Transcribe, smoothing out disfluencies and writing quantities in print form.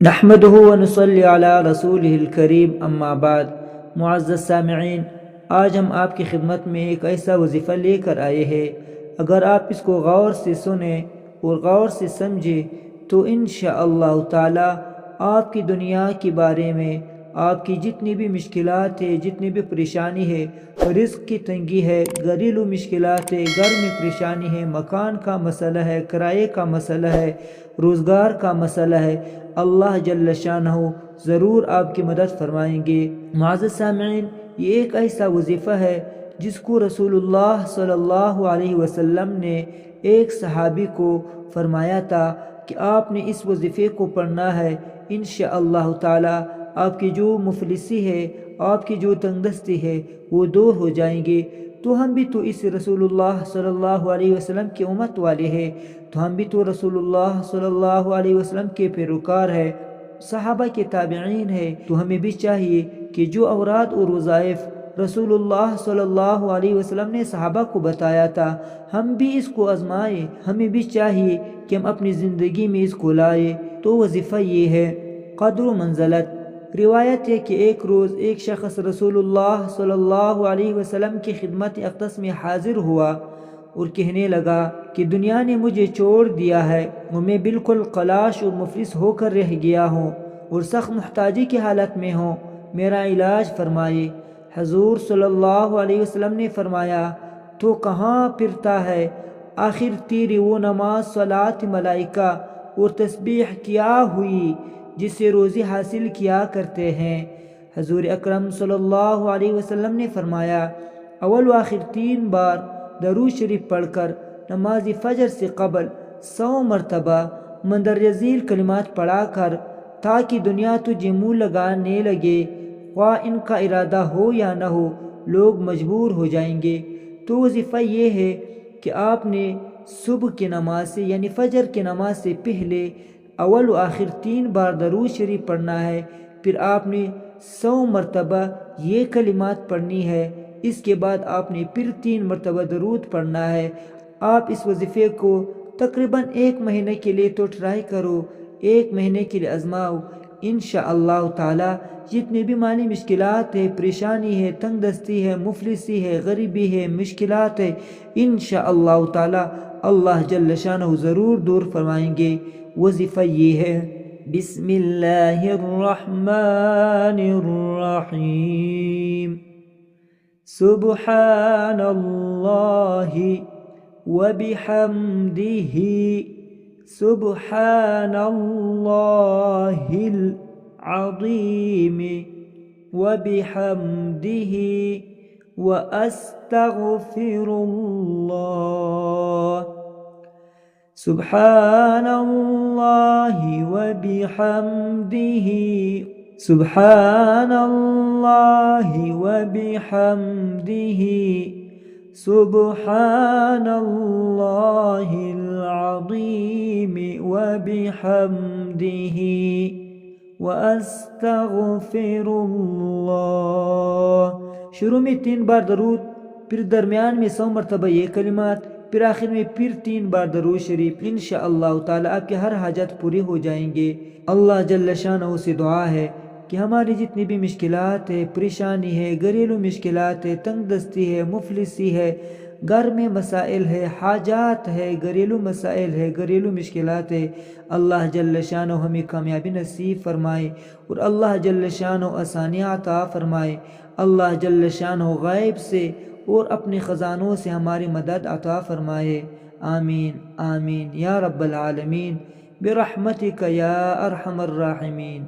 نحمده ونصلی علی رسولہ الکریم اما بعد۔ معزز سامعین، آج ہم آپ کی خدمت میں ایک ایسا وظیفہ لے کر آئے ہیں، اگر آپ اس کو غور سے سنیں اور غور سے سمجھیں تو انشاءاللہ تعالی آپ کی دنیا کے بارے میں آپ کی جتنی بھی مشکلات ہے، جتنی بھی پریشانی ہے، رزق کی تنگی ہے، گھریلو مشکلات ہے، گھر میں پریشانی ہے، مکان کا مسئلہ ہے، کرائے کا مسئلہ ہے، روزگار کا مسئلہ ہے، اللہ جل شانہ ضرور آپ کی مدد فرمائیں گے۔ معزز سامعین، یہ ایک ایسا وظیفہ ہے جس کو رسول اللہ صلی اللہ علیہ وسلم نے ایک صحابی کو فرمایا تھا کہ آپ نے اس وظیفے کو پڑھنا ہے، انشاءاللہ تعالی آپ کی جو مفلسی ہے، آپ کی جو تنگ دستی ہے وہ دور ہو جائیں گے۔ تو ہم بھی تو اس رسول اللہ صلی اللہ علیہ وسلم کی امت والے ہیں، تو ہم بھی تو رسول اللہ صلی اللہ علیہ وسلم کے پیروکار ہیں، صحابہ کے تابعین ہیں، تو ہمیں بھی چاہیے کہ جو اوراد اور وظائف رسول اللہ صلی اللہ علیہ وسلم نے صحابہ کو بتایا تھا، ہم بھی اس کو آزمائیں، ہمیں بھی چاہیے کہ ہم اپنی زندگی میں اس کو لائیں۔ تو وظیفہ یہ ہے، قدر و منزلت۔ روایت ہے کہ ایک روز ایک شخص رسول اللہ صلی اللہ علیہ وسلم کی خدمت اقدس میں حاضر ہوا اور کہنے لگا کہ دنیا نے مجھے چھوڑ دیا ہے اور میں بالکل خلاش اور مفلس ہو کر رہ گیا ہوں اور سخت محتاجی کی حالت میں ہوں، میرا علاج فرمائے۔ حضور صلی اللہ علیہ وسلم نے فرمایا، تو کہاں پھرتا ہے؟ آخر تیری وہ نماز، صلاۃ، ملائکہ اور تسبیح کیا ہوئی جس سے روزی حاصل کیا کرتے ہیں؟ حضور اکرم صلی اللہ علیہ وسلم نے فرمایا، اول و آخر 3 بار درود شریف پڑھ کر نماز فجر سے قبل 100 مرتبہ مندرجہ ذیل کلمات پڑھا کر، تاکہ دنیا تجھے منہ لگانے لگے، خواہ ان کا ارادہ ہو یا نہ ہو، لوگ مجبور ہو جائیں گے۔ تو وظیفہ یہ ہے کہ آپ نے صبح کی نماز سے یعنی فجر کی نماز سے پہلے اول و آخر 3 بار درود شریف پڑھنا ہے، پھر آپ نے 100 مرتبہ یہ کلمات پڑھنی ہے، اس کے بعد آپ نے پھر 3 مرتبہ درود پڑھنا ہے۔ آپ اس وظیفے کو تقریباً 1 مہینے کے لیے تو ٹرائی کرو، 1 مہینے کے لیے آزماؤ، انشاءاللہ تعالی جتنی بھی مالی مشکلات ہے، پریشانی ہے، تنگ دستی ہے، مفلسی ہے، غریبی ہے، مشکلات ہے، انشاءاللہ تعالی اللہ جل شانہ ضرور دور فرمائیں گے۔ وظیفہ یہ ہے، بسم اللہ الرحمن الرحیم، سبحان اللہ وبحمدہ، سبحان اللہ العظیم وبحمدہ، واستغفر اللہ، سبحان اللہ وبحمدہ، سبحان اللہ وبحمدہ، سبحان اللہ العظیم وبحمدہ، واستغفر اللہ۔ شروع میں 3 بار درود، پھر درمیان میں 100 مرتبہ یہ کلمات، پھر آخر میں پھر 3 بار درود شریف۔ انشاءاللہ تعالی آپ کے ہر حاجت پوری ہو جائیں گے۔ اللہ جل شانہ سے دعا ہے کہ ہماری جتنی بھی مشکلات ہے، پریشانی ہے، گھریلو مشکلات ہے، تنگ دستی ہے، مفلسی ہے، گھر میں مسائل ہے، حاجات ہے، گھریلو مسائل ہے، گھریلو مشکلات ہے، اللہ جل شانہ ہمیں کامیابی نصیب فرمائے اور اللہ جل شانہ آسانیاں عطا فرمائے۔ اللہ جل شانہ غیب سے اور اپنے خزانوں سے ہماری مدد عطا فرمائے۔ آمین آمین یا رب العالمین، برحمتک یا ارحم الراحمین۔